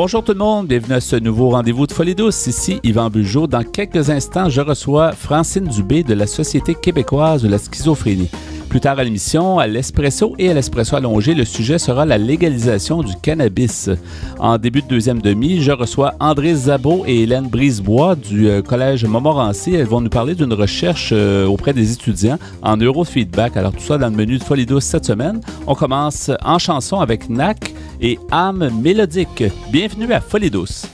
Bonjour tout le monde, bienvenue à ce nouveau rendez-vous de Folie douce. Ici Yvan Bugeaud. Dans quelques instants, je reçois Francine Dubé de la Société québécoise de la schizophrénie. Plus tard à l'émission, à l'Espresso et à l'Espresso allongé, le sujet sera la légalisation du cannabis. En début de deuxième demi, je reçois André Szabo et Hélène Brisebois du Collège Montmorency. Elles vont nous parler d'une recherche auprès des étudiants en neurofeedback. Alors tout ça dans le menu de Folie douce cette semaine. On commence en chanson avec NAC et âme mélodique. Bienvenue à Folie douce.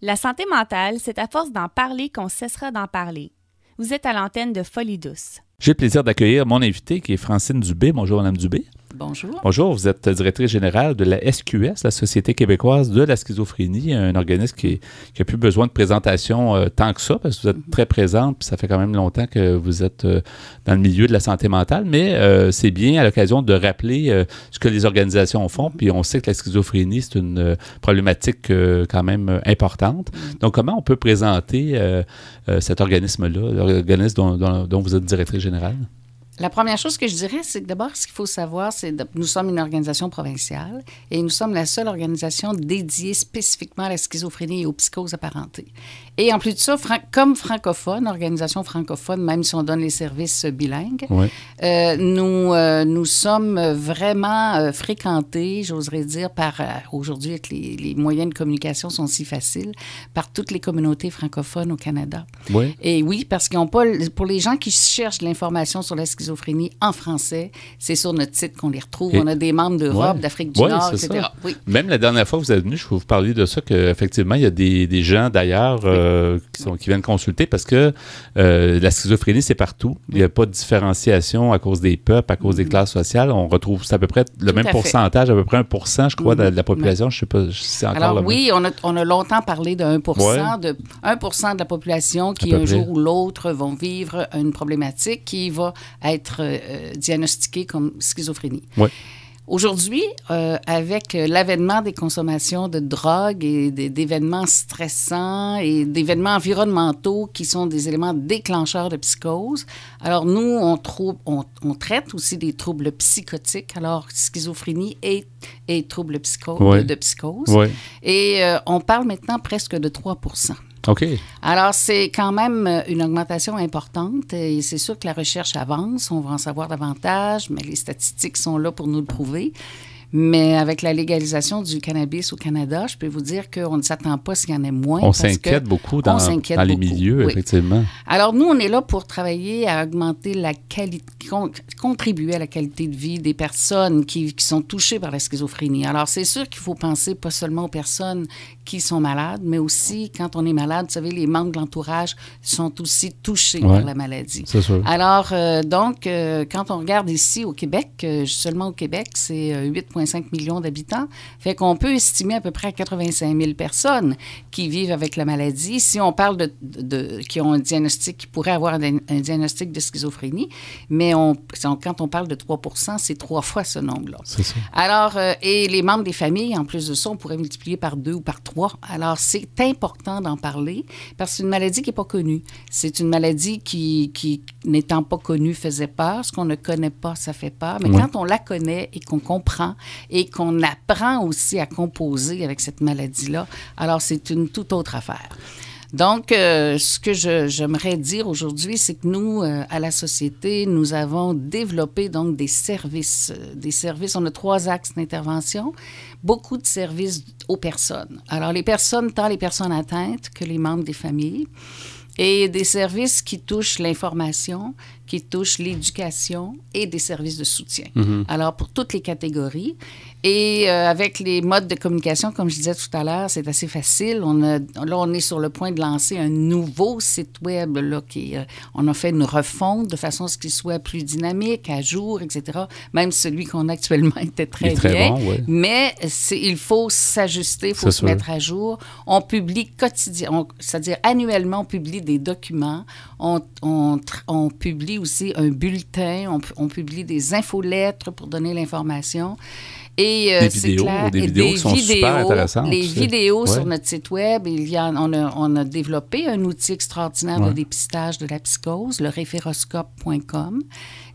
La santé mentale, c'est à force d'en parler qu'on cessera d'en parler. Vous êtes à l'antenne de Folie douce. J'ai le plaisir d'accueillir mon invité qui est Francine Dubé. Bonjour, Mme Dubé. Bonjour. Bonjour, vous êtes directrice générale de la SQS, la Société québécoise de la schizophrénie, un organisme qui n'a plus besoin de présentation tant que ça, parce que vous êtes très présente, puis ça fait quand même longtemps que vous êtes dans le milieu de la santé mentale, mais c'est bien à l'occasion de rappeler ce que les organisations font, puis on sait que la schizophrénie, c'est une problématique quand même importante. Donc, comment on peut présenter cet organisme-là, l'organisme dont vous êtes directrice générale? La première chose que je dirais, c'est que d'abord, ce qu'il faut savoir, c'est que nous sommes une organisation provinciale et nous sommes la seule organisation dédiée spécifiquement à la schizophrénie et aux psychoses apparentées. Et en plus de ça, comme francophone, organisation francophone, même si on donne les services bilingues, oui. Nous sommes vraiment fréquentés, j'oserais dire, par aujourd'hui, avec les moyens de communication sont si faciles, par toutes les communautés francophones au Canada. Oui. Et oui, parce qu'ils n'ont pas, pour les gens qui cherchent de l'information sur la schizophrénie en français, c'est sur notre site qu'on les retrouve. On a des membres d'Europe, d'Afrique du Nord, etc. Oui. Même la dernière fois que vous êtes venu, je peux vous parler de ça, qu'effectivement, il y a des gens d'ailleurs qui viennent consulter parce que la schizophrénie, c'est partout. Il n'y a pas de différenciation à cause des peuples, à cause des classes sociales. On retrouve, c'est à peu près le même pourcentage, à peu près 1%, je crois, de la population. Je ne sais pas si c'est encore Alors le même. oui, on a longtemps parlé de 1%, de 1% de la population qui, un jour ou l'autre, vont vivre une problématique qui va être diagnostiquée comme schizophrénie. Oui. Aujourd'hui, avec l'avènement des consommations de drogue et d'événements stressants et d'événements environnementaux qui sont des éléments déclencheurs de psychose, alors nous, on traite aussi des troubles psychotiques, alors schizophrénie et troubles de psychose. Oui. Et on parle maintenant presque de 3%. OK. Alors, c'est quand même une augmentation importante et c'est sûr que la recherche avance, on va en savoir davantage, mais les statistiques sont là pour nous le prouver. Mais avec la légalisation du cannabis au Canada, je peux vous dire qu'on ne s'attend pas s'il y en ait moins. On s'inquiète beaucoup dans les milieux, oui. Effectivement. Alors, nous, on est là pour travailler à augmenter la qualité, contribuer à la qualité de vie des personnes qui sont touchées par la schizophrénie. Alors, c'est sûr qu'il faut penser pas seulement aux personnes qui sont malades, mais aussi, quand on est malade, vous savez, les membres de l'entourage sont aussi touchés par la maladie. C'est sûr. Alors, quand on regarde ici au Québec, seulement au Québec, c'est 8,5 millions d'habitants. Fait qu'on peut estimer à peu près 85 000 personnes qui vivent avec la maladie. Si on parle qui ont un diagnostic, qui pourraient avoir un diagnostic de schizophrénie, mais quand on parle de 3%, c'est 3 fois ce nombre-là. C'est ça. Alors, et les membres des familles, en plus de ça, on pourrait multiplier par 2 ou par 3. Alors, c'est important d'en parler parce que c'est une maladie qui n'est pas connue. C'est une maladie qui n'étant pas connue, faisait peur. Ce qu'on ne connaît pas, ça fait peur. Mais quand on la connaît et qu'on comprend et qu'on apprend aussi à composer avec cette maladie-là, alors c'est une toute autre affaire. Donc, ce que j'aimerais dire aujourd'hui, c'est que nous, à la Société, nous avons développé donc des services. On a 3 axes d'intervention, beaucoup de services aux personnes. Alors, tant les personnes atteintes que les membres des familles, et des services qui touchent l'information, qui touchent l'éducation et des services de soutien. Mm-hmm. Alors, pour toutes les catégories. Et avec les modes de communication, comme je disais tout à l'heure, c'est assez facile. On est sur le point de lancer un nouveau site web. Là, on a fait une refonte de façon à ce qu'il soit plus dynamique, à jour, etc. Même celui qu'on a actuellement était très bien. Bon, ouais. Mais il faut s'ajuster, il faut se mettre à jour. On publie quotidiennement, c'est-à-dire annuellement, on publie des documents. On publie écrit aussi un bulletin, on publie des infolettres pour donner l'information. Et c'est clair, des vidéos qui sont super intéressantes. Les vidéos ouais. sur notre site web, on a développé un outil extraordinaire de dépistage de la psychose, le référoscope.com.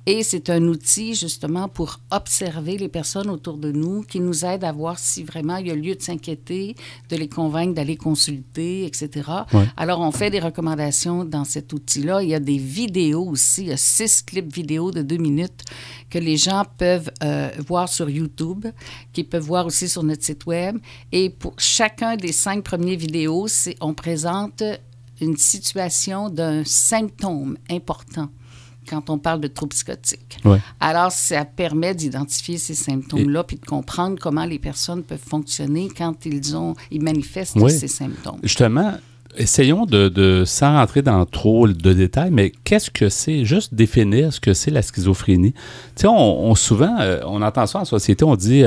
Et c'est un outil, justement, pour observer les personnes autour de nous, qui nous aide à voir si vraiment il y a lieu de s'inquiéter, de les convaincre d'aller consulter, etc. Ouais. Alors, on fait des recommandations dans cet outil-là. Il y a des vidéos aussi. Il y a 6 clips vidéo de 2 minutes que les gens peuvent voir sur YouTube, qu'ils peuvent voir aussi sur notre site web. Et pour chacun des 5 premiers vidéos, on présente une situation d'un symptôme important quand on parle de troubles psychotiques. Ouais. Alors, ça permet d'identifier ces symptômes-là puis de comprendre comment les personnes peuvent fonctionner quand ils manifestent ces symptômes. Justement, essayons sans rentrer dans trop de détails, mais qu'est-ce que c'est? Juste définir ce que c'est la schizophrénie. Tu sais, souvent, on entend ça en société, on dit...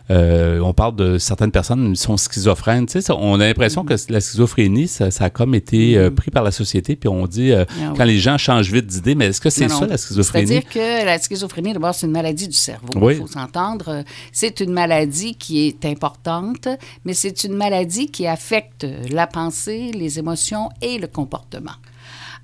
on parle de certaines personnes qui sont schizophrènes. Tu sais, on a l'impression que la schizophrénie, ça a comme été pris par la société, puis on dit quand les gens changent vite d'idée, mais est-ce que c'est ça la schizophrénie? C'est-à-dire que la schizophrénie, d'abord, c'est une maladie du cerveau. Oui. Il faut s'entendre. C'est une maladie qui est importante, mais c'est une maladie qui affecte la pensée, les émotions et le comportement.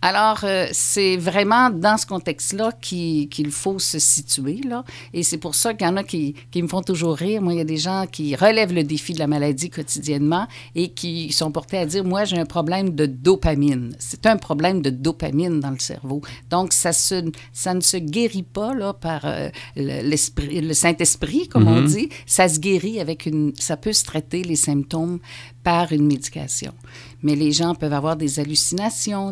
Alors, c'est vraiment dans ce contexte-là qu'il faut se situer, là. Et c'est pour ça qu'il y en a qui me font toujours rire. Moi, il y a des gens qui relèvent le défi de la maladie quotidiennement et qui sont portés à dire, moi, j'ai un problème de dopamine. C'est un problème de dopamine dans le cerveau. Donc, ça ne se guérit pas, là, par le Saint-Esprit, comme on dit. Ça se guérit ça peut se traiter, les symptômes, par une médication. Mais les gens peuvent avoir des hallucinations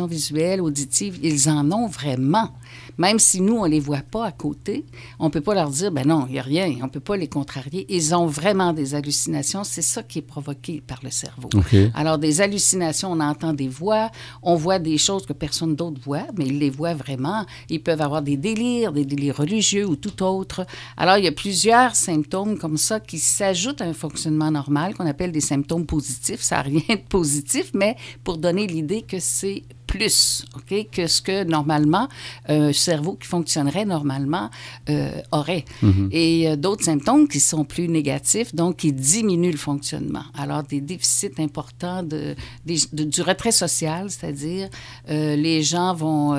visuelles, auditives. Ils en ont vraiment. Même si nous, on ne les voit pas à côté, on ne peut pas leur dire, ben non, il n'y a rien, on ne peut pas les contrarier. Ils ont vraiment des hallucinations. C'est ça qui est provoqué par le cerveau. Okay. Alors, des hallucinations, on entend des voix, on voit des choses que personne d'autre voit, mais ils les voient vraiment. Ils peuvent avoir des délires religieux ou tout autre. Alors, il y a plusieurs symptômes comme ça qui s'ajoutent à un fonctionnement normal qu'on appelle des symptômes positifs. Ça n'a rien de positif, mais pour donner l'idée que c'est plus, OK, que ce que normalement un cerveau qui fonctionnerait normalement aurait. Et d'autres symptômes qui sont plus négatifs, donc qui diminuent le fonctionnement. Alors, des déficits importants du retrait social, c'est-à-dire les gens vont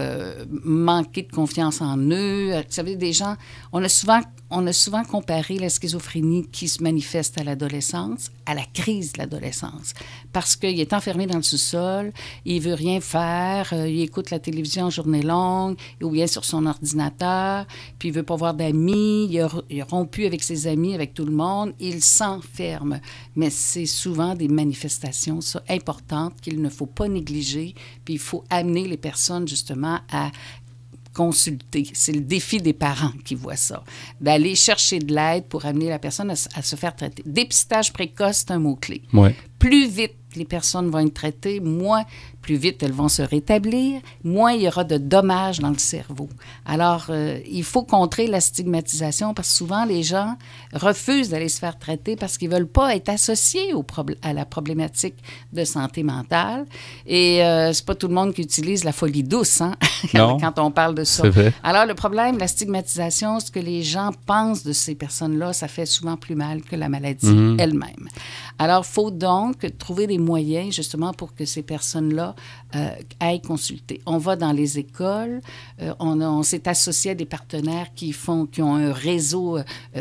manquer de confiance en eux. Vous savez, des gens, on a souvent comparé la schizophrénie qui se manifeste à l'adolescence à la crise de l'adolescence. Parce qu'il est enfermé dans le sous-sol, il veut rien faire, il écoute la télévision en journée longue, ou bien sur son ordinateur, puis il veut pas voir d'amis, il a rompu avec ses amis, avec tout le monde, il s'enferme. Mais c'est souvent des manifestations importantes qu'il ne faut pas négliger, puis il faut amener les personnes justement à consulter. C'est le défi des parents qui voient ça, d'aller chercher de l'aide pour amener la personne à se faire traiter. Dépistage précoce, c'est un mot-clé. Ouais. Plus vite les personnes vont être traitées, plus vite elles vont se rétablir, moins il y aura de dommages dans le cerveau. Alors, il faut contrer la stigmatisation parce que souvent, les gens refusent d'aller se faire traiter parce qu'ils ne veulent pas être associés à la problématique de santé mentale. Et c'est pas tout le monde qui utilise la folie douce, hein, quand on parle de ça. C'est vrai. Alors, le problème, la stigmatisation, ce que les gens pensent de ces personnes-là, ça fait souvent plus mal que la maladie elle-même. Alors, il faut donc trouver des moyens, justement, pour que ces personnes-là aillent consulter. On va dans les écoles, on s'est associé à des partenaires qui ont un réseau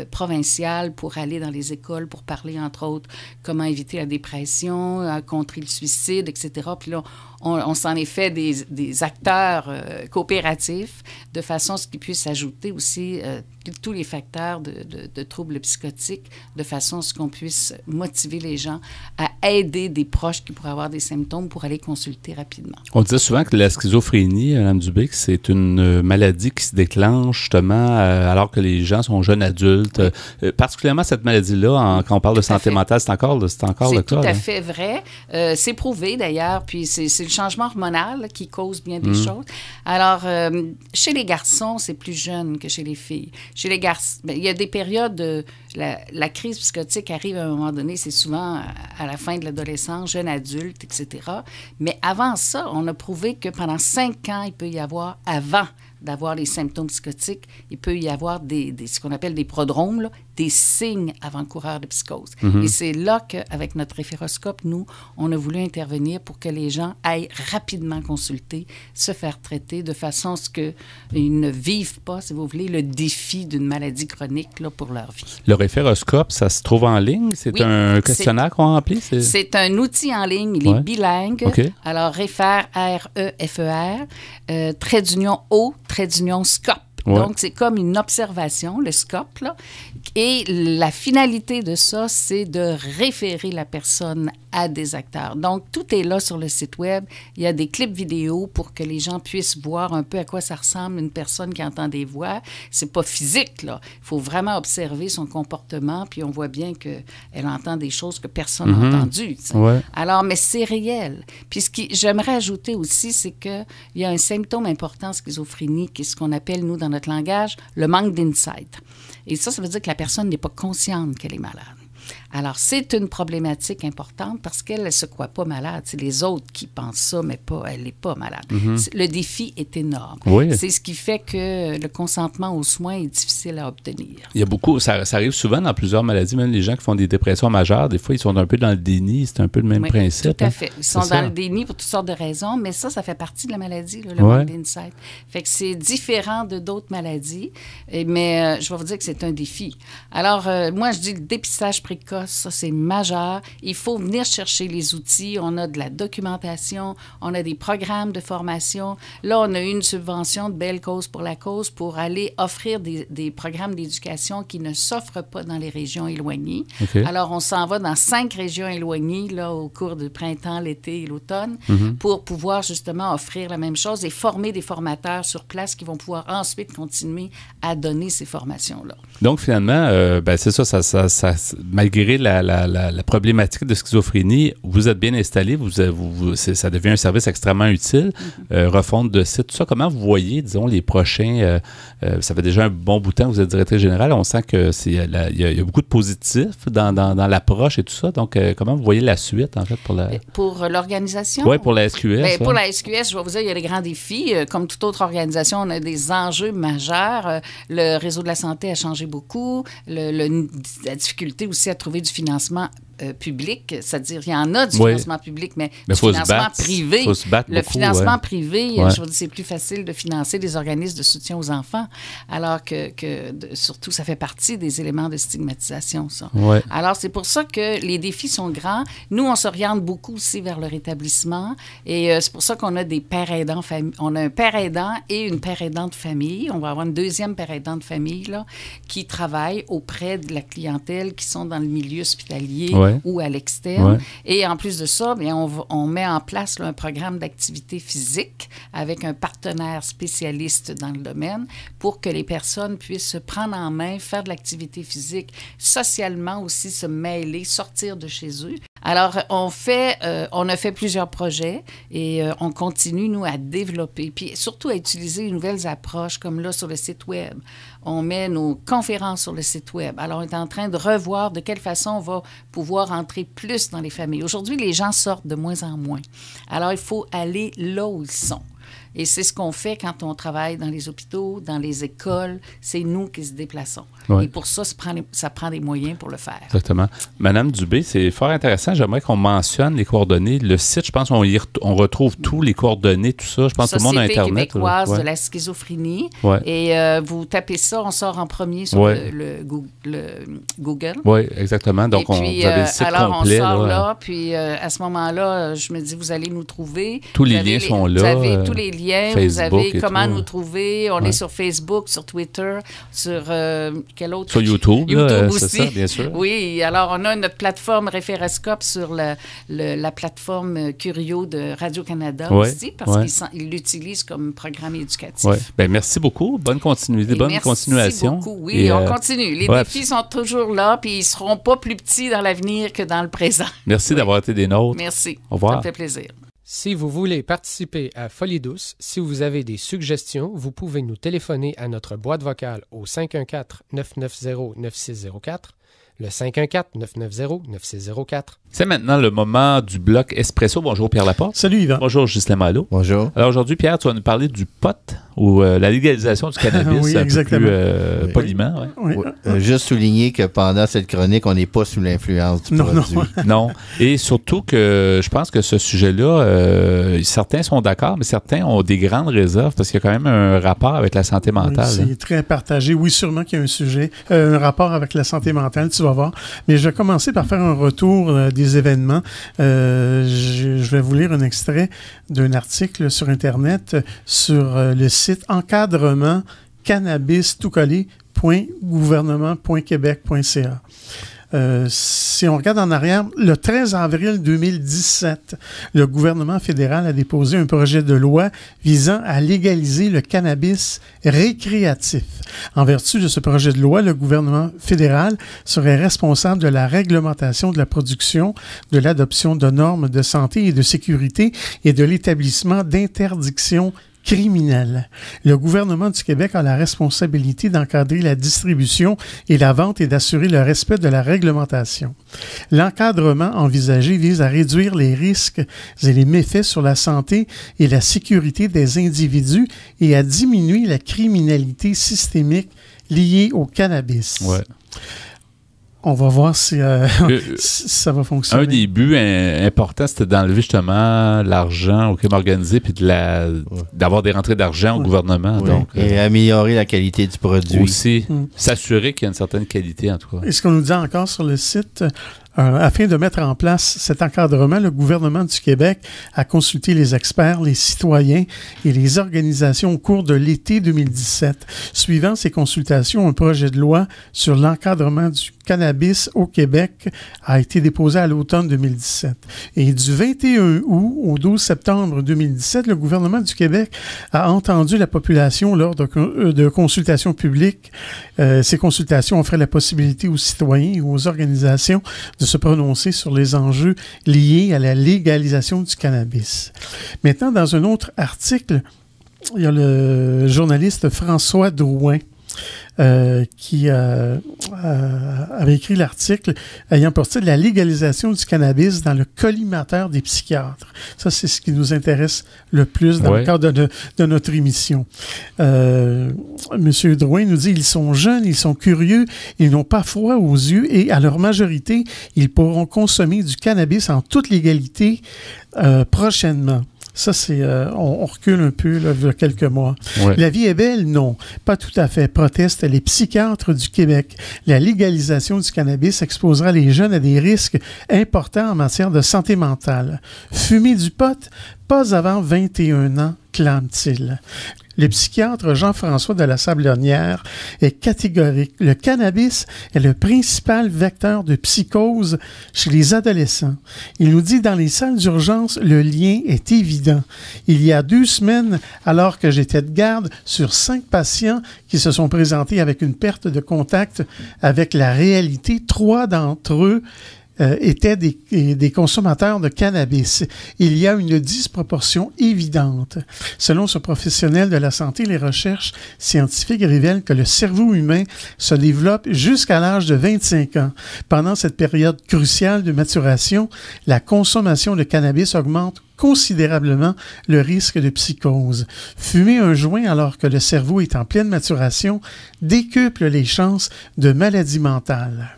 provincial pour aller dans les écoles, pour parler, entre autres, comment éviter la dépression, contrer le suicide, etc. Puis là, on s'en est fait des acteurs coopératifs de façon à ce qu'ils puissent ajouter aussi tous les facteurs de troubles psychotiques, de façon à ce qu'on puisse motiver les gens à aider des proches qui pourraient avoir des symptômes pour aller consulter rapidement. On disait souvent que la schizophrénie, Mme Dubé, c'est une maladie qui se déclenche justement alors que les gens sont jeunes adultes. Particulièrement cette maladie-là, quand on parle de santé mentale, c'est encore le cas. C'est tout à fait vrai. C'est prouvé d'ailleurs, puis c'est le changement hormonal là, qui cause bien des choses. Alors, chez les garçons, c'est plus jeune que chez les filles. Chez les garçons, il y a des périodes, la crise psychotique arrive à un moment donné, c'est souvent à la fin de l'adolescence, jeune adulte, etc. Mais avant ça, on a prouvé que pendant 5 ans, il peut y avoir, avant d'avoir les symptômes psychotiques, il peut y avoir ce qu'on appelle des prodromes, là, des signes avant-coureurs de psychose. Et c'est là qu'avec notre référoscope, nous, on a voulu intervenir pour que les gens aillent rapidement consulter, se faire traiter de façon à ce qu'ils ne vivent pas, si vous voulez, le défi d'une maladie chronique là, pour leur vie. Le référoscope, ça se trouve en ligne? C'est un questionnaire qu'on remplit? C'est un outil en ligne, il est bilingue. Okay. Alors, réfère, R-E-F-E-R, trait d'union O, trait d'union scope. Ouais. Donc, c'est comme une observation, le scope, là. Et la finalité de ça, c'est de référer la personne à des acteurs. Donc, tout est là sur le site Web. Il y a des clips vidéo pour que les gens puissent voir un peu à quoi ça ressemble une personne qui entend des voix. C'est pas physique, là. Il faut vraiment observer son comportement, puis on voit bien qu'elle entend des choses que personne n'a entendues. Ouais. Alors, mais c'est réel. Puis ce que j'aimerais ajouter aussi, c'est qu'il y a un symptôme important en schizophrénie, qui est ce qu'on appelle, nous, dans notre langage, le manque d'insight. Et ça veut dire que la personne n'est pas consciente qu'elle est malade. Alors, c'est une problématique importante parce qu'elle ne se croit pas malade. C'est les autres qui pensent ça, mais elle n'est pas malade. Le défi est énorme. Oui. C'est ce qui fait que le consentement aux soins est difficile à obtenir. Il y a beaucoup, ça arrive souvent dans plusieurs maladies, même les gens qui font des dépressions majeures, des fois, ils sont un peu dans le déni. C'est un peu le même principe. Tout à fait. Ils sont dans le déni pour toutes sortes de raisons, mais ça fait partie de la maladie, là, le manque d'insight. Fait que c'est différent de d'autres maladies, mais je vais vous dire que c'est un défi. Alors, moi, je dis le dépistage précoce, ça, c'est majeur. Il faut venir chercher les outils. On a de la documentation, on a des programmes de formation. Là, on a eu une subvention de Belle Cause pour la cause pour aller offrir des programmes d'éducation qui ne s'offrent pas dans les régions éloignées. Okay. Alors, on s'en va dans 5 régions éloignées là, au cours du printemps, l'été et l'automne pour pouvoir justement offrir la même chose et former des formateurs sur place qui vont pouvoir ensuite continuer à donner ces formations-là. Donc, finalement, c'est ça, malgré la problématique de schizophrénie, vous êtes bien installé, ça devient un service extrêmement utile, refonte de site, tout ça. Comment vous voyez, disons, les prochains, ça fait déjà un bon bout de temps que vous êtes directrice générale, on sent qu'il y a beaucoup de positifs dans l'approche et tout ça. Donc, comment vous voyez la suite, en fait, pour l'organisation? Oui, pour la SQS. Pour la SQS, je vais vous dire, il y a des grands défis. Comme toute autre organisation, on a des enjeux majeurs. Le réseau de la santé a changé beaucoup. La difficulté aussi à trouver du financement public, c'est-à-dire il y en a du financement public, mais du financement privé. Faut se battre le beaucoup, financement privé, je veux dire, c'est plus facile de financer des organismes de soutien aux enfants, alors que surtout, ça fait partie des éléments de stigmatisation, ça. Ouais. Alors, c'est pour ça que les défis sont grands. Nous, on s'oriente beaucoup aussi vers le rétablissement et c'est pour ça qu'on a des pères aidants. On a un père aidant et une père aidante de famille. On va avoir une deuxième père aidant de famille là, qui travaille auprès de la clientèle qui sont dans le milieu hospitalier ou à l'externe. Ouais. Et en plus de ça, bien, on met en place là, un programme d'activité physique avec un partenaire spécialiste dans le domaine pour que les personnes puissent se prendre en main, faire de l'activité physique, socialement aussi se mêler, sortir de chez eux. Alors, on a fait plusieurs projets et on continue, nous, à développer, puis surtout à utiliser de nouvelles approches, comme là, sur le site Web. On met nos conférences sur le site Web. Alors, on est en train de revoir de quelle façon on va pouvoir entrer plus dans les familles. Aujourd'hui, les gens sortent de moins en moins. Alors, il faut aller là où ils sont. Et c'est ce qu'on fait quand on travaille dans les hôpitaux, dans les écoles. C'est nous qui se déplaçons. Ouais. Et pour ça, ça prend des moyens pour le faire. Exactement. Madame Dubé, c'est fort intéressant. J'aimerais qu'on mentionne les coordonnées. Le site, je pense qu'on retrouve tous les coordonnées, tout ça. Je pense que tout le monde a Internet. Société québécoise de la schizophrénie. Ouais. Et vous tapez ça, on sort en premier sur le Google. Oui, exactement. Donc, et puis, vous avez le site alors complet. Alors, on sort là, puis à ce moment-là, je me dis, vous allez nous trouver. Tous les liens sont là. Vous avez tous les liens. Facebook, vous avez comment nous trouver. On est sur Facebook, sur Twitter, sur quel autre? Sur YouTube. YouTube aussi. C'est ça, bien sûr. Oui, alors on a notre plateforme Référoscope sur la plateforme Curio de Radio-Canada aussi, parce qu'ils l'utilisent comme programme éducatif. Ouais. Bien, merci beaucoup. Bonne continuité, bonne continuation. Merci beaucoup. Oui, on continue. Les défis sont toujours là, puis ils ne seront pas plus petits dans l'avenir que dans le présent. Merci d'avoir été des nôtres. Merci. Au revoir. Ça me fait plaisir. Si vous voulez participer à Folie douce, si vous avez des suggestions, vous pouvez nous téléphoner à notre boîte vocale au 514-990-9604, le 514-990-9604. C'est maintenant le moment du bloc Espresso. Bonjour Pierre Laporte. Salut Yvan. Bonjour Ghislain Malo. Bonjour. Alors aujourd'hui, Pierre, tu vas nous parler du pot ou la légalisation du cannabis. Oui, un exactement. peu plus poliment. Ouais. Oui. Juste souligner que pendant cette chronique, on n'est pas sous l'influence du produit. Non. Et surtout que je pense que ce sujet-là, certains sont d'accord, mais certains ont des grandes réserves parce qu'il y a quand même un rapport avec la santé mentale. Oui, c'est très partagé. Oui, sûrement qu'il y a un sujet, un rapport avec la santé mentale, tu vas voir. Mais je vais commencer par faire un retour des événements. Je vais vous lire un extrait d'un article sur Internet sur le site encadrement cannabis tout collé.gouvernement.québec.ca. Si on regarde en arrière, le 13 avril 2017, le gouvernement fédéral a déposé un projet de loi visant à légaliser le cannabis récréatif. En vertu de ce projet de loi, le gouvernement fédéral serait responsable de la réglementation de la production, de l'adoption de normes de santé et de sécurité et de l'établissement d'interdictions criminel. Le gouvernement du Québec a la responsabilité d'encadrer la distribution et la vente et d'assurer le respect de la réglementation. L'encadrement envisagé vise à réduire les risques et les méfaits sur la santé et la sécurité des individus et à diminuer la criminalité systémique liée au cannabis. Ouais. On va voir si ça va fonctionner. Un des buts importants, c'était d'enlever justement l'argent au crime organisé puis d'avoir des rentrées d'argent au gouvernement. Oui. Donc, et améliorer la qualité du produit. Aussi, s'assurer qu'il y a une certaine qualité, en tout cas. Et ce qu'on nous dit encore sur le site, afin de mettre en place cet encadrement, le gouvernement du Québec a consulté les experts, les citoyens et les organisations au cours de l'été 2017. Suivant ces consultations, un projet de loi sur l'encadrement du cannabis au Québec a été déposé à l'automne 2017. Et du 21 août au 12 septembre 2017, le gouvernement du Québec a entendu la population lors de consultations publiques. Ces consultations offraient la possibilité aux citoyens et aux organisations de se prononcer sur les enjeux liés à la légalisation du cannabis. Maintenant, dans un autre article, il y a le journaliste François Drouin qui avait écrit l'article ayant pour titre « La légalisation du cannabis dans le collimateur des psychiatres ». Ça, c'est ce qui nous intéresse le plus dans le cadre de notre émission. Monsieur Drouin nous dit « Ils sont jeunes, ils sont curieux, ils n'ont pas froid aux yeux et à leur majorité, ils pourront consommer du cannabis en toute légalité prochainement ». Ça, c'est on recule un peu, là, il y a quelques mois. Ouais. La vie est belle? Non, pas tout à fait. Protestent les psychiatres du Québec. La légalisation du cannabis exposera les jeunes à des risques importants en matière de santé mentale. Fumer du pot? Pas avant 21 ans, clame-t-il. Le psychiatre Jean-François de la Sablonnière est catégorique. Le cannabis est le principal vecteur de psychose chez les adolescents. Il nous dit dans les salles d'urgence, le lien est évident. Il y a 2 semaines, alors que j'étais de garde, sur 5 patients qui se sont présentés avec une perte de contact avec la réalité, 3 d'entre eux étaient des consommateurs de cannabis. Il y a une disproportion évidente. Selon ce professionnel de la santé, les recherches scientifiques révèlent que le cerveau humain se développe jusqu'à l'âge de 25 ans. Pendant cette période cruciale de maturation, la consommation de cannabis augmente considérablement le risque de psychose. Fumer un joint alors que le cerveau est en pleine maturation décuple les chances de maladie mentale.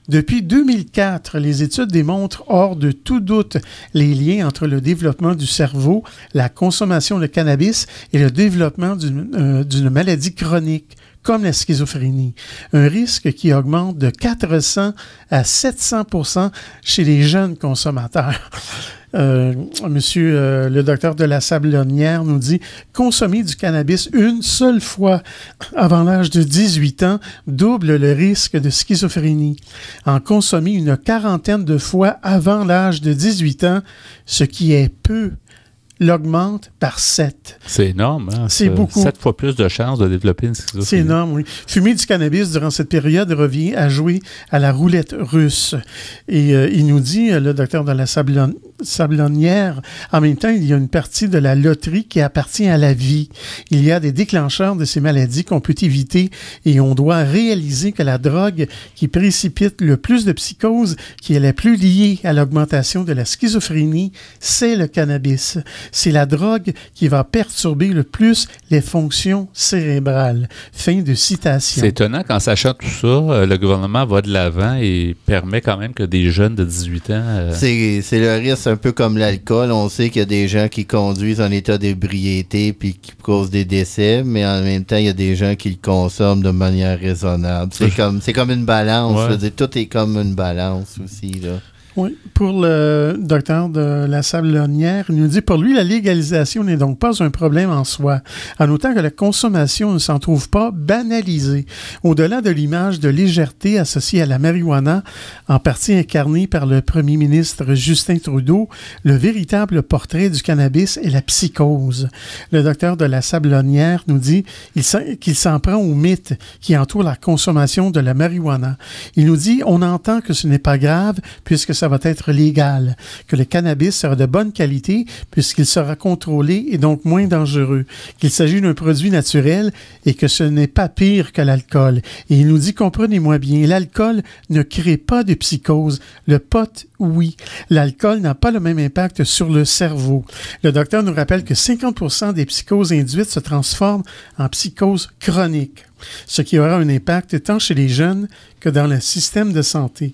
Depuis 2004, les études démontrent hors de tout doute les liens entre le développement du cerveau, la consommation de cannabis et le développement d'une maladie chronique, comme la schizophrénie. Un risque qui augmente de 400 à 700% chez les jeunes consommateurs. Monsieur le docteur de la Sablonnière nous dit « Consommer du cannabis une seule fois avant l'âge de 18 ans double le risque de schizophrénie. En consommer une 40aine de fois avant l'âge de 18 ans, ce qui est peu, l'augmente par 7. » C'est énorme, hein? C'est beaucoup. 7 fois plus de chances de développer une schizophrénie. C'est énorme, oui. Fumer du cannabis durant cette période revient à jouer à la roulette russe. Et il nous dit, le docteur de la Sablonnière, en même temps, il y a une partie de la loterie qui appartient à la vie. Il y a des déclencheurs de ces maladies qu'on peut éviter et on doit réaliser que la drogue qui précipite le plus de psychose, qui est la plus liée à l'augmentation de la schizophrénie, c'est le cannabis. C'est la drogue qui va perturber le plus les fonctions cérébrales. Fin de citation. C'est étonnant, quand sachant tout ça, le gouvernement va de l'avant et permet quand même que des jeunes de 18 ans... C'est le risque un peu comme l'alcool. On sait qu'il y a des gens qui conduisent en état d'ébriété puis qui causent des décès, mais en même temps, il y a des gens qui le consomment de manière raisonnable. C'est comme une balance. Ouais. Je veux dire, tout est comme une balance aussi, là. Oui, pour le docteur de la Sablonnière, il nous dit, pour lui, la légalisation n'est donc pas un problème en soi, en autant que la consommation ne s'en trouve pas banalisée. Au-delà de l'image de légèreté associée à la marijuana, en partie incarnée par le premier ministre Justin Trudeau, le véritable portrait du cannabis est la psychose. Le docteur de la Sablonnière nous dit qu'il s'en prend au mythe qui entoure la consommation de la marijuana. Il nous dit, on entend que ce n'est pas grave puisque ça va être légal, que le cannabis sera de bonne qualité puisqu'il sera contrôlé et donc moins dangereux, qu'il s'agit d'un produit naturel et que ce n'est pas pire que l'alcool. Et il nous dit, comprenez-moi bien, l'alcool ne crée pas de psychose, le pot, oui. L'alcool n'a pas le même impact sur le cerveau. Le docteur nous rappelle que 50% des psychoses induites se transforment en psychose chronique, ce qui aura un impact tant chez les jeunes que dans le système de santé.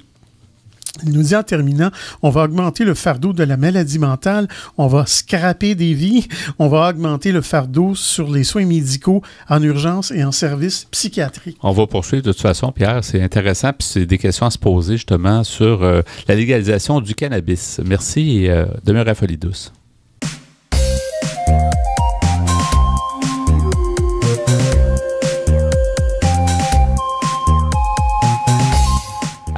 Il nous dit en terminant, on va augmenter le fardeau de la maladie mentale, on va scraper des vies, on va augmenter le fardeau sur les soins médicaux en urgence et en services psychiatriques. On va poursuivre de toute façon, Pierre. C'est intéressant, puis c'est des questions à se poser justement sur la légalisation du cannabis. Merci et demeurez à Folie Douce.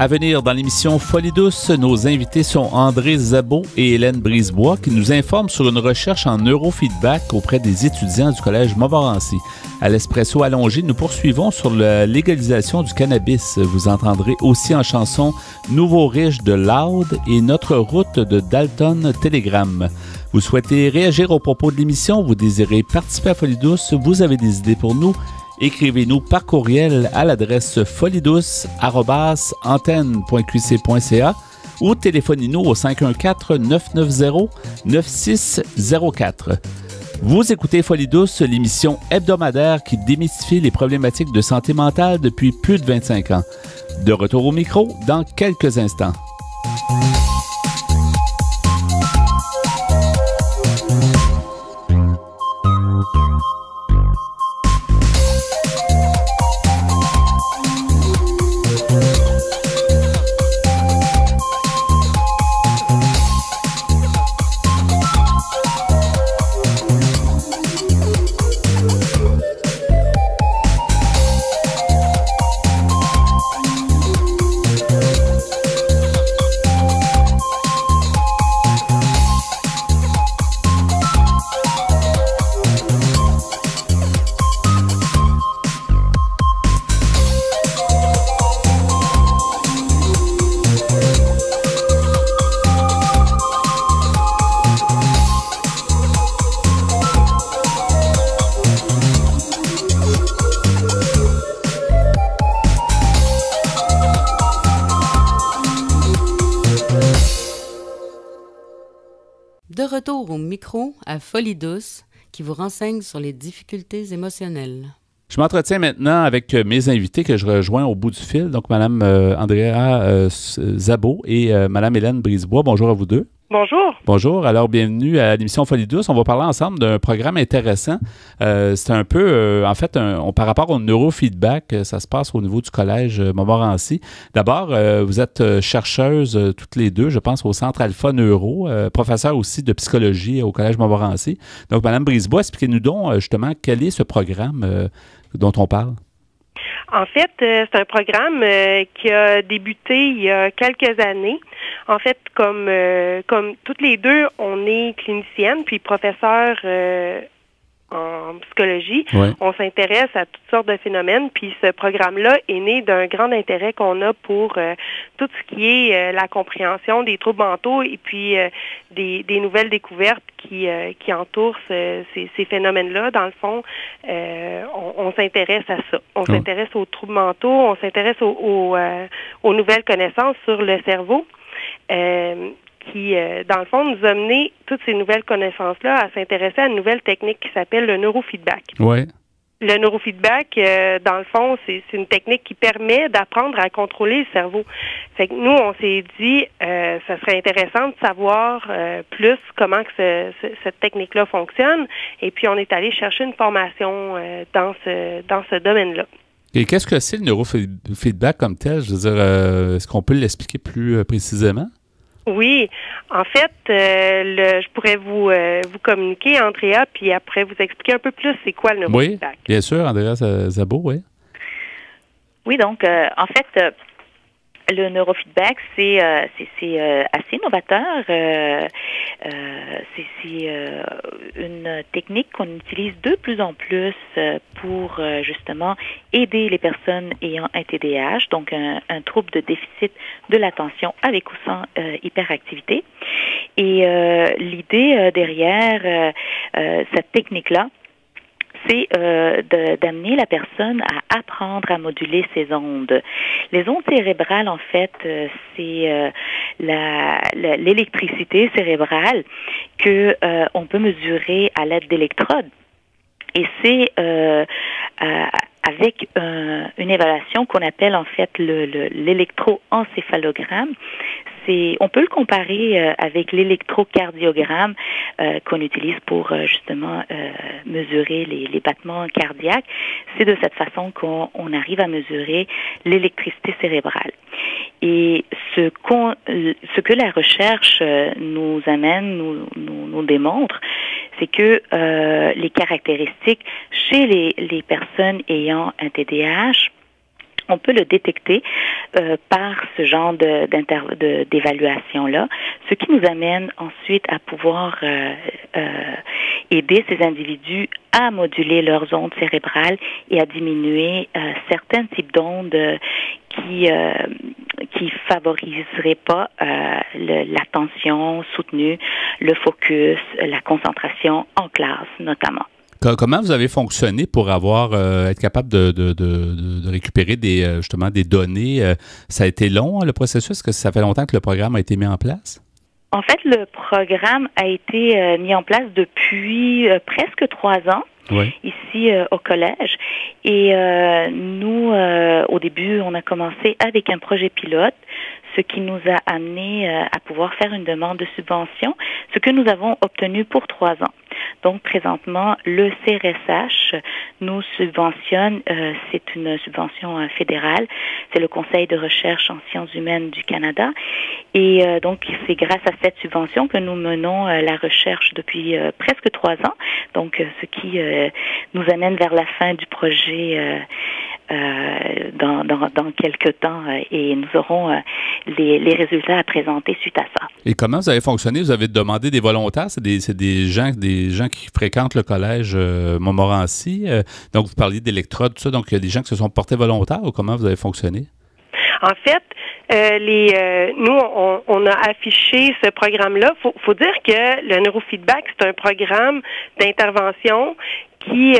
À venir dans l'émission Folie Douce, nos invités sont André Zabot et Hélène Brisebois qui nous informent sur une recherche en neurofeedback auprès des étudiants du Collège Montmorency. À l'Espresso allongé, nous poursuivons sur la légalisation du cannabis. Vous entendrez aussi en chanson Nouveau Riche de Loud et Notre route de Dalton Telegram. Vous souhaitez réagir aux propos de l'émission, vous désirez participer à Folie Douce, vous avez des idées pour nous, écrivez-nous par courriel à l'adresse foliedouce@antenne.qc.ca ou téléphonez-nous au 514-990-9604. Vous écoutez Folie Douce, l'émission hebdomadaire qui démystifie les problématiques de santé mentale depuis plus de 25 ans. De retour au micro dans quelques instants. De retour au micro à Folie Douce, qui vous renseigne sur les difficultés émotionnelles. Je m'entretiens maintenant avec mes invités que je rejoins au bout du fil. Donc, Mme Andrea Zabot et Mme Hélène Brisebois. Bonjour à vous deux. Bonjour. Bonjour. Alors, bienvenue à l'émission Folie Douce. On va parler ensemble d'un programme intéressant. C'est un peu, par rapport au neurofeedback, ça se passe au niveau du Collège Montmorency. D'abord, vous êtes chercheuse toutes les deux, je pense, au Centre Alpha Neuro, professeure aussi de psychologie au Collège Montmorency. Donc, Mme Brisebois, expliquez-nous donc justement quel est ce programme dont on parle. En fait, c'est un programme qui a débuté il y a quelques années. En fait, comme toutes les deux, on est clinicienne puis professeur en psychologie. Ouais. On s'intéresse à toutes sortes de phénomènes, puis ce programme-là est né d'un grand intérêt qu'on a pour tout ce qui est la compréhension des troubles mentaux et puis des nouvelles découvertes qui entourent ces phénomènes-là. Dans le fond, on s'intéresse à ça. On s'intéresse aux troubles mentaux, on s'intéresse aux nouvelles connaissances sur le cerveau. Qui, dans le fond, nous a mené toutes ces nouvelles connaissances-là à s'intéresser à une nouvelle technique qui s'appelle le neurofeedback. Ouais. Le neurofeedback, dans le fond, c'est une technique qui permet d'apprendre à contrôler le cerveau. Fait que nous, on s'est dit, ça serait intéressant de savoir plus comment que cette technique-là fonctionne. Et puis, on est allé chercher une formation dans ce domaine-là. Et qu'est-ce que c'est le neurofeedback comme tel? Je veux dire, est-ce qu'on peut l'expliquer plus précisément? Oui, en fait, je pourrais vous communiquer, Andrea, puis après vous expliquer un peu plus c'est quoi le neurofeedback. Oui, bien sûr, Andrea Szabot, oui. Oui, donc, en fait, le neurofeedback, c'est assez novateur. C'est une technique qu'on utilise de plus en plus pour justement aider les personnes ayant un TDAH, donc un trouble de déficit de l'attention avec ou sans hyperactivité. Et l'idée derrière cette technique-là, c'est d'amener la personne à apprendre à moduler ses ondes. Les ondes cérébrales, en fait, c'est l'électricité cérébrale que on peut mesurer à l'aide d'électrodes. Et c'est avec une évaluation qu'on appelle en fait l'électroencéphalogramme. On peut le comparer avec l'électrocardiogramme qu'on utilise pour justement mesurer les battements cardiaques. C'est de cette façon qu'on arrive à mesurer l'électricité cérébrale. Et ce que la recherche nous amène, nous démontre, c'est que les caractéristiques chez les personnes ayant un TDAH, on peut le détecter par ce genre d'évaluation-là, ce qui nous amène ensuite à pouvoir aider ces individus à moduler leurs ondes cérébrales et à diminuer certains types d'ondes qui favoriseraient pas l'attention soutenue, le focus, la concentration en classe notamment. Comment vous avez fonctionné pour être capable de récupérer justement des données? Ça a été long, le processus? Est-ce que ça fait longtemps que le programme a été mis en place? En fait, le programme a été mis en place depuis presque 3 ans. Oui. Ici au collège. Et nous, au début, on a commencé avec un projet pilote, ce qui nous a amené à pouvoir faire une demande de subvention, ce que nous avons obtenu pour 3 ans. Donc, présentement, le CRSH nous subventionne, c'est une subvention fédérale, c'est le Conseil de recherche en sciences humaines du Canada. Et donc, c'est grâce à cette subvention que nous menons la recherche depuis presque 3 ans. Donc, ce qui nous amène vers la fin du projet dans quelques temps et nous aurons les résultats à présenter suite à ça. Et comment vous avez fonctionné? Vous avez demandé des volontaires? C'est des gens qui fréquentent le collège Montmorency. Donc, vous parliez d'électrodes, tout ça. Donc, il y a des gens qui se sont portés volontaires ou comment vous avez fonctionné? En fait, nous, on a affiché ce programme-là. Faut dire que le neurofeedback, c'est un programme d'intervention qui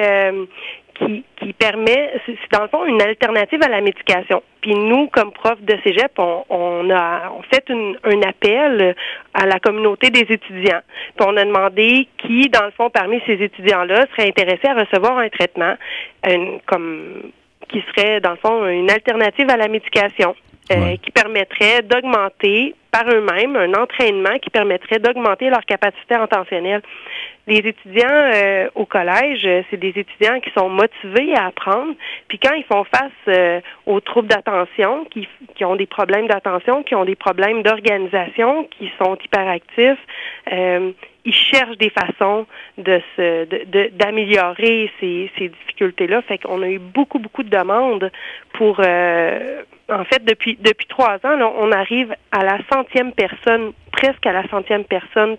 permet, c'est dans le fond une alternative à la médication. Puis nous, comme prof de cégep, on fait un appel à la communauté des étudiants. Puis on a demandé qui, dans le fond, parmi ces étudiants-là, serait intéressé à recevoir un traitement qui serait, dans le fond, une alternative à la médication. Qui permettrait d'augmenter par eux-mêmes un entraînement qui permettrait d'augmenter leur capacité attentionnelle. Les étudiants au collège, c'est des étudiants qui sont motivés à apprendre, puis quand ils font face aux troubles d'attention, qui ont des problèmes d'attention, qui ont des problèmes d'organisation, qui sont hyperactifs, ils cherchent des façons d'améliorer ces difficultés-là. Fait qu'on a eu beaucoup de demandes pour... en fait, depuis 3 ans, là, on arrive à la 100e personne, presque à la 100e personne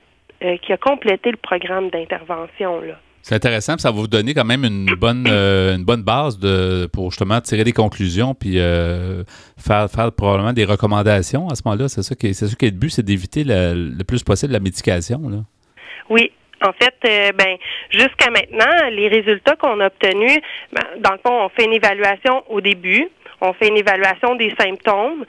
qui a complété le programme d'intervention, là. C'est intéressant, puis ça va vous donner quand même une bonne base pour justement tirer des conclusions puis faire probablement des recommandations à ce moment-là. C'est ça qui est le but, c'est d'éviter le plus possible la médication, là. Oui. En fait, jusqu'à maintenant, les résultats qu'on a obtenus, dans le fond, on fait une évaluation au début. On fait une évaluation des symptômes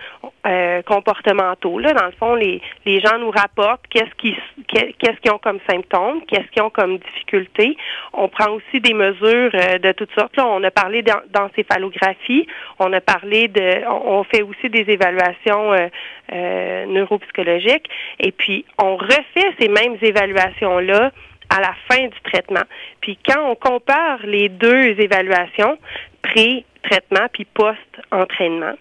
comportementaux. Là, dans le fond, les gens nous rapportent qu'est-ce qu'ils ont comme symptômes, qu'est-ce qu'ils ont comme difficultés. On prend aussi des mesures de toutes sortes. Là, on a parlé d'encéphalographie. On a parlé on fait aussi des évaluations neuropsychologiques. Et puis, on refait ces mêmes évaluations-là à la fin du traitement. Puis, quand on compare les deux évaluations, pré-traitement puis post-entraînement.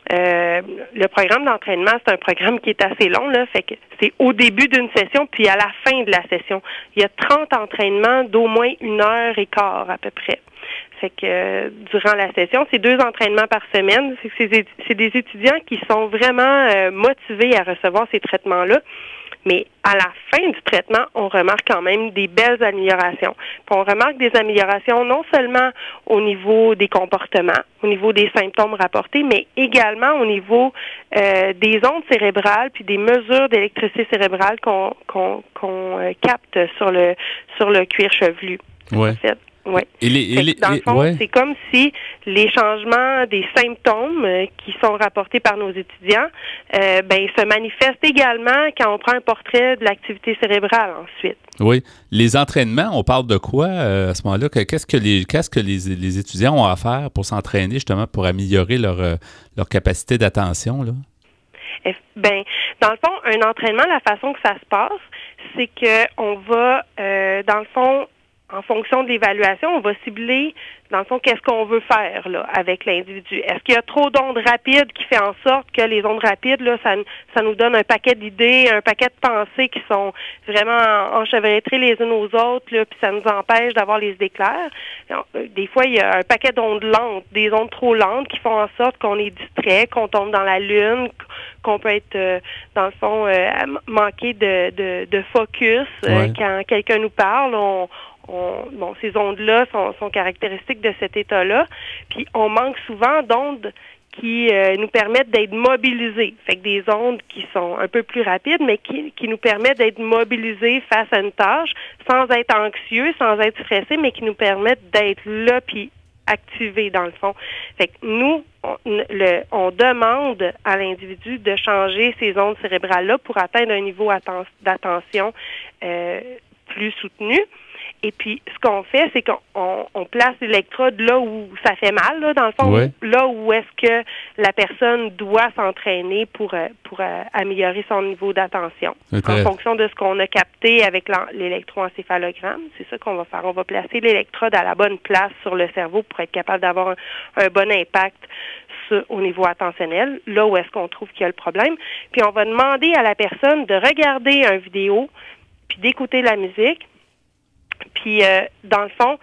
Le programme d'entraînement, c'est un programme qui est assez long, là, fait que c'est au début d'une session puis à la fin de la session. Il y a 30 entraînements d'au moins 1h15 à peu près. Fait que durant la session, c'est 2 entraînements par semaine. C'est des étudiants qui sont vraiment motivés à recevoir ces traitements-là. Mais à la fin du traitement, on remarque quand même des belles améliorations. Puis on remarque des améliorations non seulement au niveau des comportements, au niveau des symptômes rapportés, mais également au niveau des ondes cérébrales puis des mesures d'électricité cérébrale qu'on capte sur le cuir chevelu. Ouais. En fait. Oui. Dans le fond, ouais. c'est comme si les changements des symptômes qui sont rapportés par nos étudiants se manifestent également quand on prend un portrait de l'activité cérébrale ensuite. Oui. Les entraînements, on parle de quoi à ce moment-là? Qu'est-ce que les étudiants ont à faire pour s'entraîner justement pour améliorer leur capacité d'attention, là? Dans le fond, un entraînement, la façon que ça se passe, c'est qu'on va, dans le fond, en fonction de l'évaluation, on va cibler, dans le fond, qu'est-ce qu'on veut faire là avec l'individu. Est-ce qu'il y a trop d'ondes rapides qui fait en sorte que les ondes rapides, là, ça nous donne un paquet d'idées, un paquet de pensées qui sont vraiment enchevêtrées les unes aux autres, là, puis ça nous empêche d'avoir les idées claires. Des fois, il y a un paquet d'ondes lentes, des ondes trop lentes qui font en sorte qu'on est distrait, qu'on tombe dans la lune, qu'on peut être, dans le fond, manquer de focus. Quand quelqu'un nous parle, ces ondes-là sont caractéristiques de cet état-là. Puis on manque souvent d'ondes qui nous permettent d'être mobilisés. Fait que des ondes qui sont un peu plus rapides, mais qui nous permettent d'être mobilisés face à une tâche sans être anxieux, sans être stressés, mais qui nous permettent d'être là puis activés dans le fond. Fait que nous, on demande à l'individu de changer ces ondes cérébrales-là pour atteindre un niveau d'attention plus soutenu. Et puis, ce qu'on fait, c'est qu'on place l'électrode là où ça fait mal, là, dans le fond, là où est-ce que la personne doit s'entraîner pour améliorer son niveau d'attention. En fonction de ce qu'on a capté avec l'électroencéphalogramme, c'est ça qu'on va faire. On va placer l'électrode à la bonne place sur le cerveau pour être capable d'avoir un bon impact au niveau attentionnel, là où est-ce qu'on trouve qu'il y a le problème. Puis, on va demander à la personne de regarder une vidéo puis d'écouter la musique. Puis, dans le fond,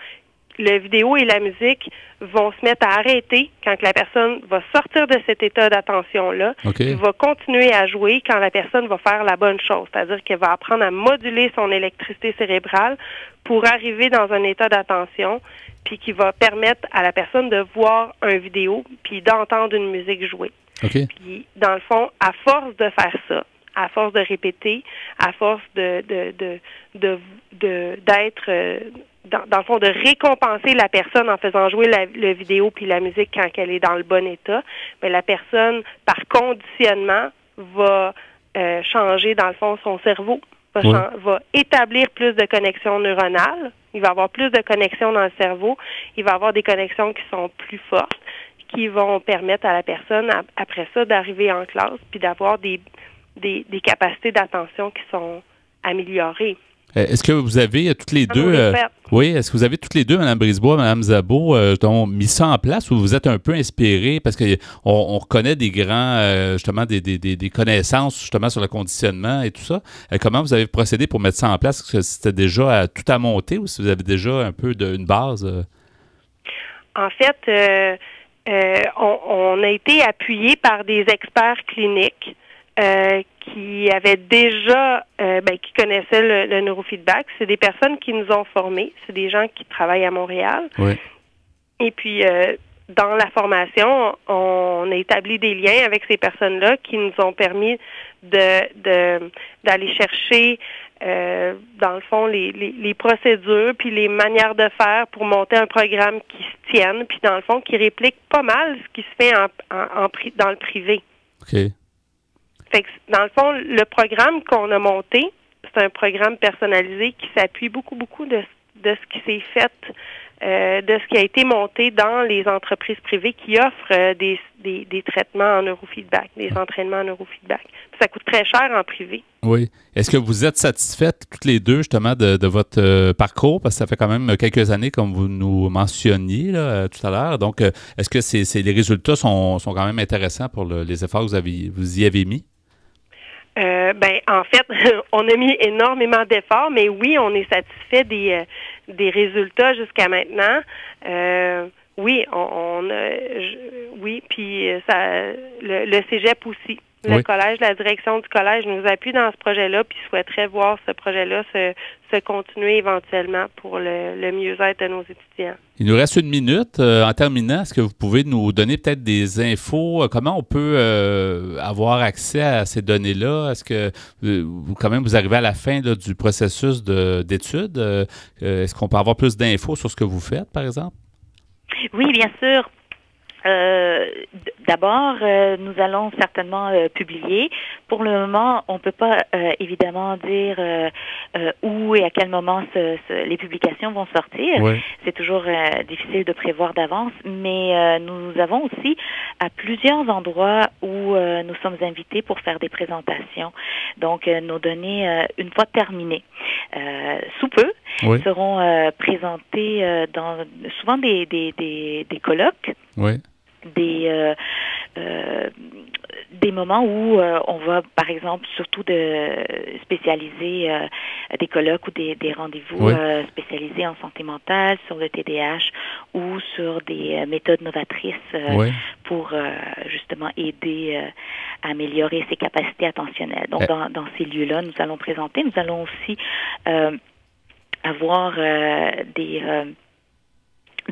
la vidéo et la musique vont se mettre à arrêter quand la personne va sortir de cet état d'attention-là. Il va continuer à jouer quand la personne va faire la bonne chose, c'est-à-dire qu'elle va apprendre à moduler son électricité cérébrale pour arriver dans un état d'attention, puis qui va permettre à la personne de voir une vidéo puis d'entendre une musique jouer. Puis, dans le fond, à force de faire ça, à force de répéter, à force d'être, dans le fond, de récompenser la personne en faisant jouer la vidéo puis la musique quand elle est dans le bon état, bien, la personne, par conditionnement, va changer, dans le fond, son cerveau, va établir plus de connexions neuronales, il va avoir plus de connexions dans le cerveau, il va avoir des connexions qui sont plus fortes, qui vont permettre à la personne, après ça, d'arriver en classe puis d'avoir des capacités d'attention qui sont améliorées. Est-ce que vous avez toutes les deux... est-ce que vous avez toutes les deux, Mme Brisebois, Mme Szabot, mis ça en place ou vous êtes un peu inspirés parce qu'on reconnaît des grands, justement, des connaissances justement sur le conditionnement et tout ça. Comment vous avez procédé pour mettre ça en place? Est-ce que c'était déjà tout à monter ou si vous avez déjà un peu une base? En fait, on a été appuyé par des experts cliniques qui avaient déjà, qui connaissaient le neurofeedback. C'est des personnes qui nous ont formés. C'est des gens qui travaillent à Montréal. Oui. Et puis, dans la formation, on a établi des liens avec ces personnes-là qui nous ont permis d'aller chercher, dans le fond, les procédures puis les manières de faire pour monter un programme qui se tienne, puis dans le fond, qui réplique pas mal ce qui se fait dans le privé. OK. Fait que, dans le fond, le programme qu'on a monté, c'est un programme personnalisé qui s'appuie beaucoup de ce qui s'est fait, de ce qui a été monté dans les entreprises privées qui offrent des traitements en neurofeedback, des entraînements en neurofeedback. Puis ça coûte très cher en privé. Oui. Est-ce que vous êtes satisfaites toutes les deux, justement, de votre parcours? Parce que ça fait quand même quelques années, comme vous nous mentionniez là, tout à l'heure. Donc, est-ce que les résultats sont quand même intéressants pour les efforts que vous y avez mis? En fait, on a mis énormément d'efforts, mais oui, on est satisfait des résultats jusqu'à maintenant. Oui, oui, puis le cégep aussi. Le collège, la direction du collège nous appuie dans ce projet-là, puis souhaiterait voir ce projet-là se continuer éventuellement pour le mieux-être de nos étudiants. Il nous reste 1 minute. En terminant, est-ce que vous pouvez nous donner peut-être des infos? Comment on peut avoir accès à ces données-là? Est-ce que quand même vous arrivez à la fin là, du processus d'études? Est-ce qu'on peut avoir plus d'infos sur ce que vous faites, par exemple? Oui, bien sûr. D'abord, nous allons certainement publier. Pour le moment, on ne peut pas évidemment dire où et à quel moment les publications vont sortir. Oui. C'est toujours difficile de prévoir d'avance, mais nous avons aussi à plusieurs endroits où nous sommes invités pour faire des présentations. Donc, nos données, une fois terminées, sous peu, seront présentées dans souvent des colloques. Oui. Des moments où on va, par exemple, surtout spécialiser des colloques ou des rendez-vous spécialisés en santé mentale, sur le TDAH ou sur des méthodes novatrices pour justement aider à améliorer ses capacités attentionnelles. Donc, dans ces lieux-là, nous allons présenter. Nous allons aussi avoir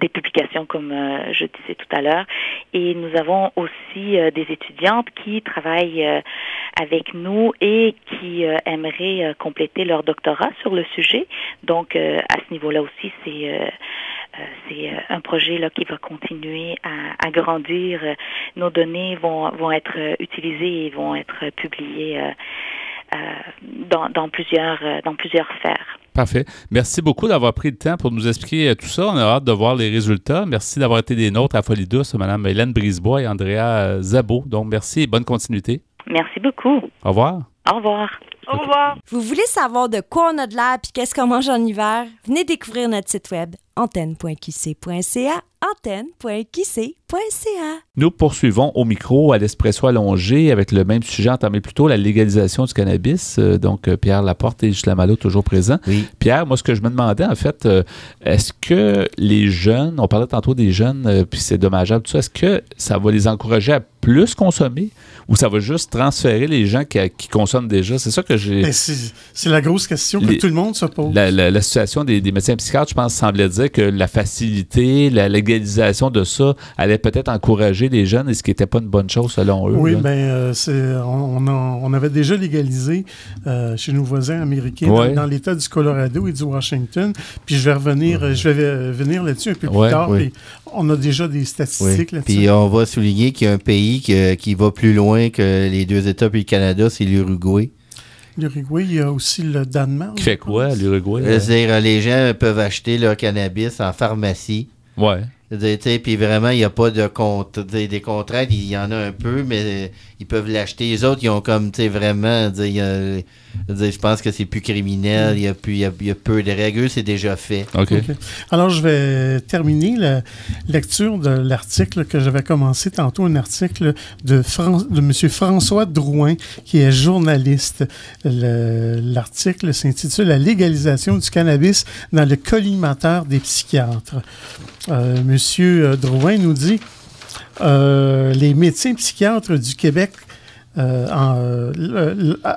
des publications, comme je disais tout à l'heure. Et nous avons aussi des étudiantes qui travaillent avec nous et qui aimeraient compléter leur doctorat sur le sujet. Donc, à ce niveau-là aussi, c'est un projet là qui va continuer à grandir. Nos données vont être utilisées et vont être publiées dans plusieurs sphères. Parfait. Merci beaucoup d'avoir pris le temps pour nous expliquer tout ça. On a hâte de voir les résultats. Merci d'avoir été des nôtres à Folie Douce, Mme Hélène Brisebois et Andrea Szabo. Donc, merci et bonne continuité. Merci beaucoup. Au revoir. Au revoir. Au revoir. Vous voulez savoir de quoi on a de l'air et qu'est-ce qu'on mange en hiver? Venez découvrir notre site web antenne.qc.ca, antenne.qc.ca. Nous poursuivons au micro à l'Espresso allongé avec le même sujet entamé plus tôt, la légalisation du cannabis. Donc, Pierre Laporte et Ghislain Malo toujours présents. Oui. Pierre, moi, ce que je me demandais, en fait, est-ce que les jeunes, on parlait tantôt des jeunes, puis c'est dommageable, tout ça, est-ce que ça va les encourager à plus consommer ou ça va juste transférer les gens qui consomment déjà? C'est ça que j'ai... C'est la grosse question que tout le monde se pose. La situation des médecins psychiatres, je pense, semblait dire que la facilité, la légalisation de ça allait peut-être encourager les jeunes, et ce qui n'était pas une bonne chose selon eux. Oui, bien, on avait déjà légalisé chez nos voisins américains dans l'État du Colorado et du Washington. Puis je vais venir là-dessus un peu plus tard. Puis on a déjà des statistiques là-dessus. Puis on va souligner qu'il y a un pays qui va plus loin que les 2 États puis le Canada, c'est l'Uruguay. L'Uruguay, il y a aussi le Danemark. Qui fait quoi, l'Uruguay? C'est-à-dire, les gens peuvent acheter leur cannabis en pharmacie. Ouais. Puis vraiment, il n'y a pas de des contraintes. Il y en a un peu, mais ils peuvent l'acheter. Les autres, ils ont comme, vraiment, je pense que c'est plus criminel. Il y a peu de règles. C'est déjà fait. Okay. Alors, je vais terminer la lecture de l'article que j'avais commencé tantôt, un article de M. François Drouin, qui est journaliste. L'article s'intitule « La légalisation du cannabis dans le collimateur des psychiatres ». Monsieur Drouin nous dit les médecins psychiatres du Québec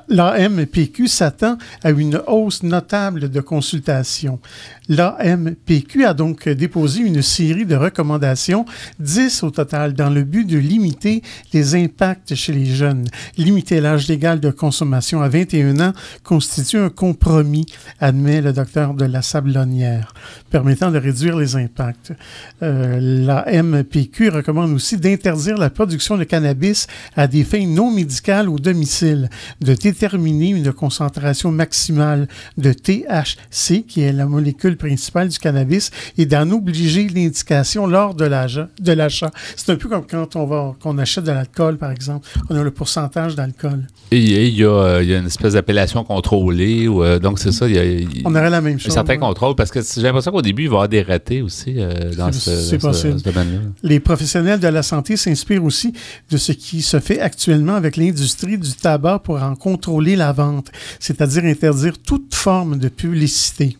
l'AMPQ s'attend à une hausse notable de consultations. L'AMPQ a donc déposé une série de recommandations, 10 au total, dans le but de limiter les impacts chez les jeunes. Limiter l'âge légal de consommation à 21 ans constitue un compromis, admet le docteur de la Sablonnière, permettant de réduire les impacts. L'AMPQ recommande aussi d'interdire la production de cannabis à des fins non médicales au domicile, de déterminer une concentration maximale de THC, qui est la molécule principale du cannabis, et d'en obliger l'indication lors de l'achat. C'est un peu comme quand qu'on achète de l'alcool, par exemple. On a le pourcentage d'alcool. Et il y a une espèce d'appellation contrôlée. Donc, c'est ça. On aurait la même chose. Un certain contrôle, parce que j'ai l'impression qu'au début, il va y avoir des ratés aussi dans ce domaine-là. Les professionnels de la santé s'inspirent aussi de ce qui se fait actuellement avec l'industrie du tabac pour en contrôler la vente, c'est-à-dire interdire toute forme de publicité.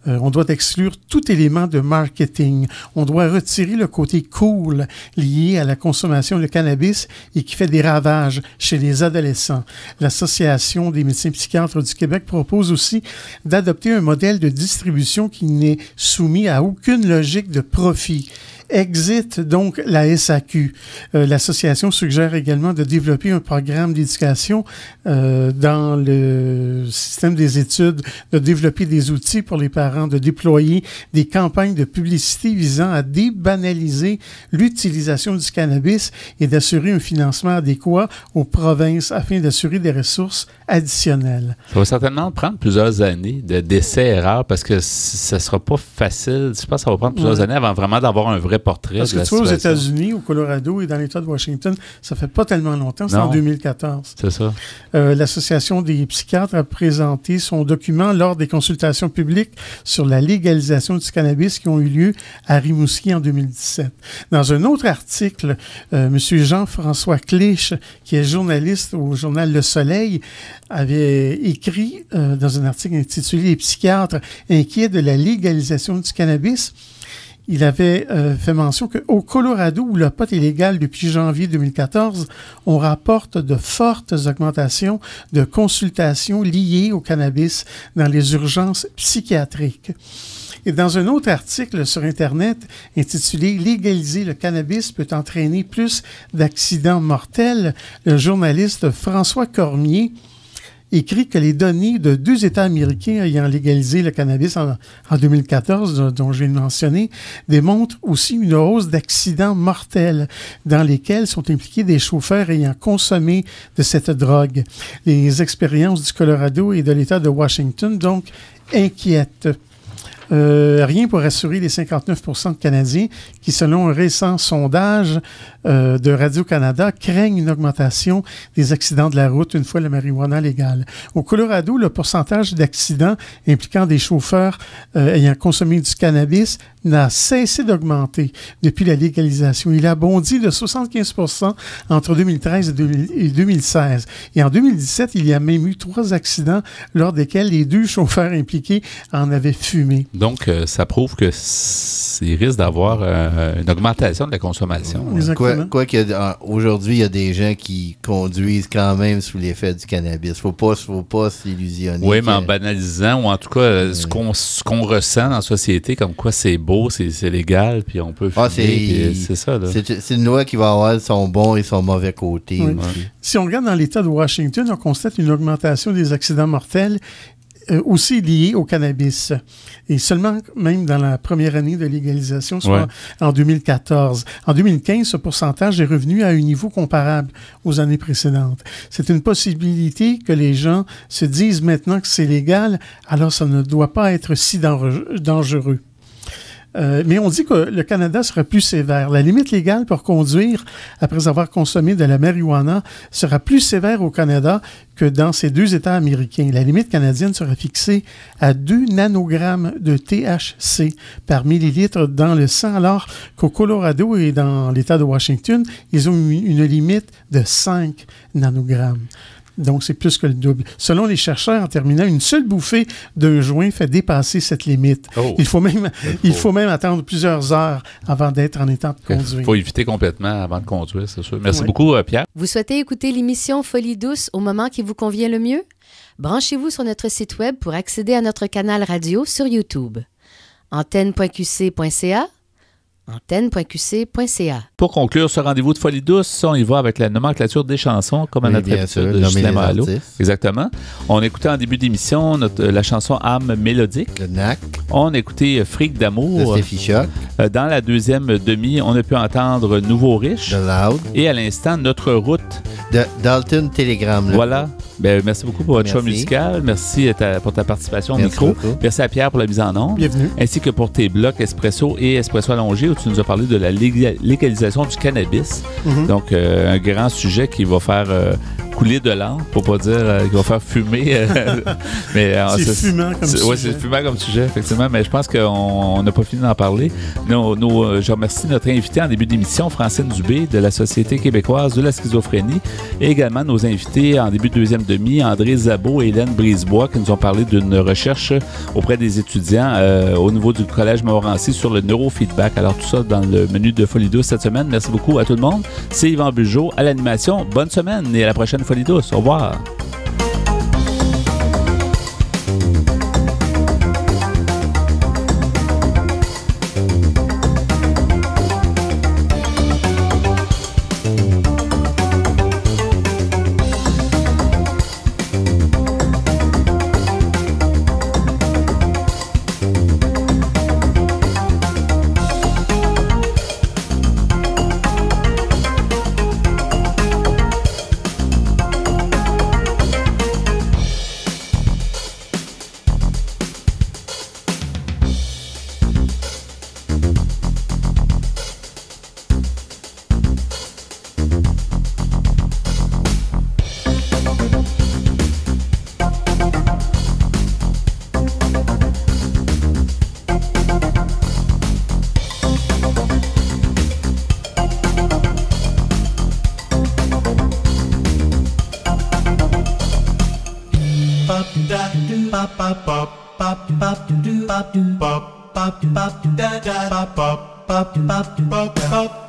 On doit exclure tout élément de marketing. On doit retirer le côté cool lié à la consommation de cannabis et qui fait des ravages chez les adolescents. L'Association des médecins psychiatres du Québec propose aussi d'adopter un modèle de distribution qui n'est soumis à aucune logique de profit. Exit donc la SAQ. L'association suggère également de développer un programme d'éducation dans le système des études, de développer des outils pour les parents, de déployer des campagnes de publicité visant à débanaliser l'utilisation du cannabis et d'assurer un financement adéquat aux provinces afin d'assurer des ressources additionnelles. Ça va certainement prendre plusieurs années d'essais-erreurs parce que ça ne sera pas facile. Je pense que ça va prendre plusieurs années avant vraiment d'avoir un vrai portrait. Parce que tu vois, aux États-Unis, au Colorado et dans l'État de Washington, ça fait pas tellement longtemps, c'est en 2014. C'est ça. L'Association des psychiatres a présenté son document lors des consultations publiques sur la légalisation du cannabis qui ont eu lieu à Rimouski en 2017. Dans un autre article, M. Jean-François Clich, qui est journaliste au journal Le Soleil, avait écrit dans un article intitulé « Les psychiatres inquiets de la légalisation du cannabis ». Il avait fait mention qu'au Colorado, où le pot est légal depuis janvier 2014, on rapporte de fortes augmentations de consultations liées au cannabis dans les urgences psychiatriques. Et dans un autre article sur Internet intitulé « Légaliser le cannabis peut entraîner plus d'accidents mortels », le journaliste François Cormier écrit que les données de 2 États américains ayant légalisé le cannabis en 2014, dont je viens de mentionner, démontrent aussi une hausse d'accidents mortels dans lesquels sont impliqués des chauffeurs ayant consommé de cette drogue. Les expériences du Colorado et de l'État de Washington, donc, inquiètent. Rien pour assurer les 59% de Canadiens qui, selon un récent sondage de Radio-Canada, craignent une augmentation des accidents de la route une fois la marijuana légale. Au Colorado, le pourcentage d'accidents impliquant des chauffeurs ayant consommé du cannabis n'a cessé d'augmenter depuis la légalisation. Il a bondi de 75% entre 2013 et 2016. Et en 2017, il y a même eu 3 accidents lors desquels les 2 chauffeurs impliqués en avaient fumé. Donc, ça prouve que il risque d'avoir une augmentation de la consommation. Aujourd'hui, il y a des gens qui conduisent quand même sous l'effet du cannabis. Faut pas s'illusionner. Oui, mais en banalisant, ou en tout cas, ce qu'on ressent dans la société, comme quoi c'est beau, c'est légal, puis on peut fumer, c'est ça. Là. C'est une loi qui va avoir son bon et son mauvais côté. Oui. Si on regarde dans l'État de Washington, on constate une augmentation des accidents mortels aussi liés au cannabis. Et seulement même dans la première année de légalisation, soit en 2014. En 2015, ce pourcentage est revenu à un niveau comparable aux années précédentes. C'est une possibilité que les gens se disent maintenant que c'est légal, alors ça ne doit pas être si dangereux. Mais on dit que le Canada sera plus sévère. La limite légale pour conduire après avoir consommé de la marijuana sera plus sévère au Canada que dans ces 2 États américains. La limite canadienne sera fixée à 2 nanogrammes de THC par millilitre dans le sang, alors qu'au Colorado et dans l'État de Washington, ils ont une limite de 5 nanogrammes. Donc, c'est plus que le double. Selon les chercheurs, en terminant, une seule bouffée d'un joint fait dépasser cette limite. Oh. Il faut même attendre plusieurs heures avant d'être en état de conduire. Il faut éviter complètement avant de conduire, c'est sûr. Merci beaucoup, Pierre. Vous souhaitez écouter l'émission Folie douce au moment qui vous convient le mieux? Branchez-vous sur notre site web pour accéder à notre canal radio sur YouTube. Antenne.qc.ca, antenne.qc.ca. Pour conclure ce rendez-vous de Folie douce, on y va avec la nomenclature des chansons, comme à notre habitude de Justin Malo. Exactement. On écoutait en début d'émission la chanson Âme mélodique. Le NAC. On écoutait Fric d'amour. De Steffi Choc. Dans la deuxième demi, on a pu entendre Nouveau riche. De Loud. Et à l'instant, Notre route. De Dalton Telegram. Voilà. Ben, merci beaucoup pour votre choix musical. Merci pour ta participation au micro. Beaucoup. Merci à Pierre pour la mise en onde. Bienvenue. Ainsi que pour tes blocs Espresso et Espresso allongé où tu nous as parlé de la légalisation du cannabis. Donc, un grand sujet qui va faire couler de l'encre, pour pas dire qu'il va faire fumer. Mais c'est fumant comme sujet. Oui, c'est fumant comme sujet, effectivement. Mais je pense qu'on n'a pas fini d'en parler. Je remercie notre invité en début d'émission, Francine Dubé, de la Société québécoise de la schizophrénie, et également nos invités en début de deuxième demi, André Zabot et Hélène Brisebois, qui nous ont parlé d'une recherche auprès des étudiants au niveau du Collège Montmorency sur le neurofeedback. Alors, tout ça dans le menu de Folie douce cette semaine. Merci beaucoup à tout le monde. C'est Yvan Bugeaud à l'animation. Bonne semaine et à la prochaine Folie douce. Au revoir. Bop